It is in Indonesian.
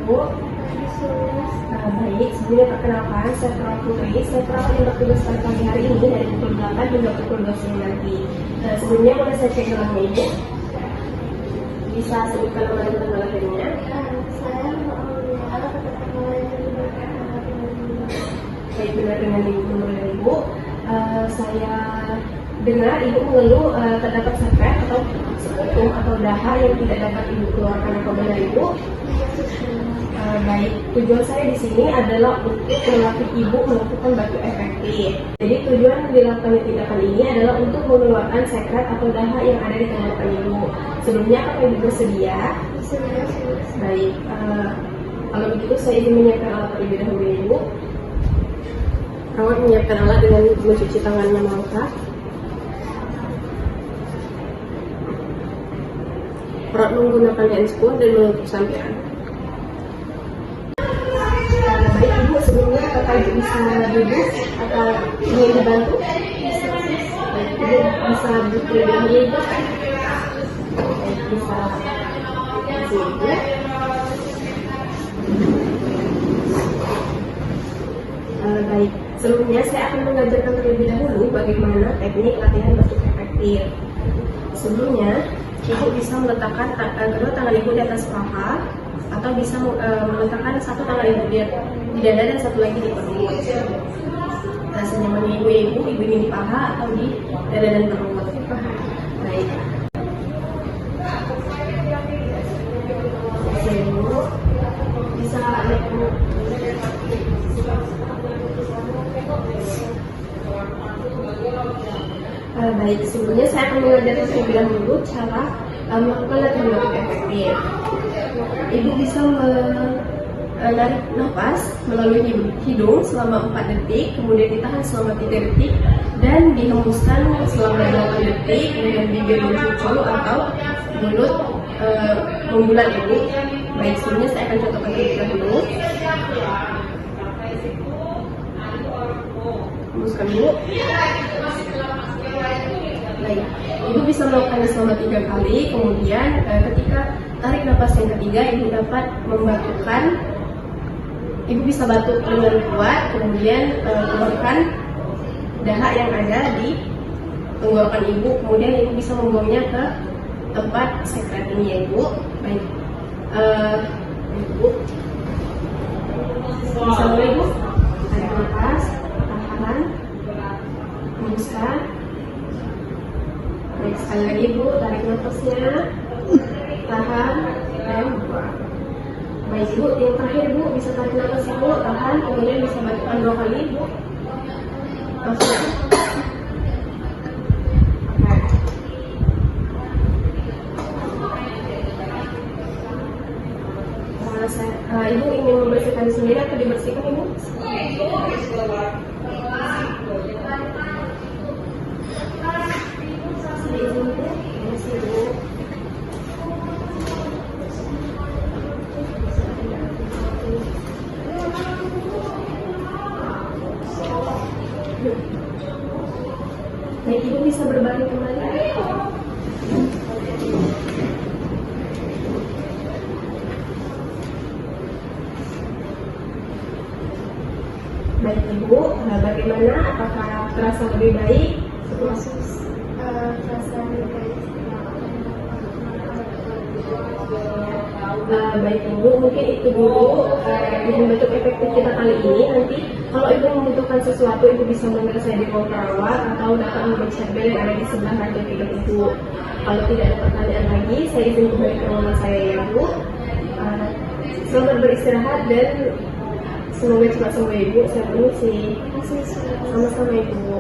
Ibu? Baik, sebelumnya perkenalkan, saya Perawat Putri. Saya perawat yang bertugas pada pagi hari ini dari pukul 8 hingga pukul 12 siang nanti. Sebelumnya boleh saya cek namanya Ibu? Bisa sebutkan nama dan tanggal lahirnya? Baik, benar dengan nomor Ibu. Saya dengar Ibu mengeluh terdapat sekret atau sekutum atau dahak yang tidak dapat Ibu keluarkan, apa benar Ibu? Baik, tujuan saya di sini adalah untuk melatih Ibu melakukan batu efektif. Jadi tujuan dilakukan tindakan ini adalah untuk mengeluarkan sekret atau dahak yang ada di tenggorokan Ibu. Sebelumnya apa Ibu bersedia? Baik, kalau begitu saya ingin menyiapkan alat terlebih dahulu Ibu. Perawat menyiapkan alat dengan mencuci tangannya maukah? Perawat menggunakan hand squat dan menutup sampiran. Baik Ibu, sebelumnya apakah Ibu bisa duduk atau ingin dibantu? Baik, Ibu bisa duduk terlebih dahulu Ibu. Baik, bisa Ibu. Baik, sebelumnya saya akan mengajarkan terlebih dahulu bagaimana teknik latihan batuk efektif. Sebelumnya, Ibu bisa meletakkan kedua tangan Ibu di atas paha, atau bisa meletakkan satu tangan Ibu di dada dan satu lagi di perut. Senyamannya Ibu ingin di paha atau di dada dan perut. Baik. Ibu bisa baik, sebelumnya saya akan mengajarkan terlebih dahulu cara melakukan latihan batuk efektif. Ibu bisa menarik nafas melalui hidung selama 4 detik, kemudian ditahan selama 3 detik, dan dihembuskan selama 8 detik dengan bibir mencucu atau mulut membulat Ibu. Baik, sebelumnya saya akan contohkan terlebih dahulu. Hembuskan dulu. Baik, Ibu bisa melakukannya selama 3 kali, kemudian ketika tarik nafas yang ketiga, Ibu dapat membatukkan. Ibu bisa batuk dengan kuat, kemudian keluarkan dahak yang ada di tenggorokan Ibu, kemudian Ibu bisa membuangnya ke tempat sekret ini ya Ibu. Baik, Ibu bisa mulai Ibu. Tarik nafas, tahan, hembuskan. Baik, sekali lagi Ibu, tarik nafasnya, tahan, dan buang. Baik Ibu, yang terakhir Ibu bisa tarik nafas Ibu, tahan, kemudian bisa batukkan 2 kali Ibu. Langsung. Ibu ingin membersihkan sendiri atau dibersihkan Ibu? Baik, Ibu bisa berbalik kembali. Baik Ibu, bagaimana? Apakah terasa lebih baik? Terasa lebih baik. Baik Ibu, mungkin itu dulu yang bentuk efektif kita kali ini. Nanti kalau Ibu membutuhkan sesuatu, Ibu bisa memanggil saya di ruang perawat atau dapat mencet bel yang ada di sebelah ranjang tidur Ibu. Kalau tidak ada pertanyaan lagi, saya izin kembali ke ruangan saya ya Ibu. Selamat beristirahat dan semoga cepat sembuh Ibu. Saya permisi. Sama-sama Ibu.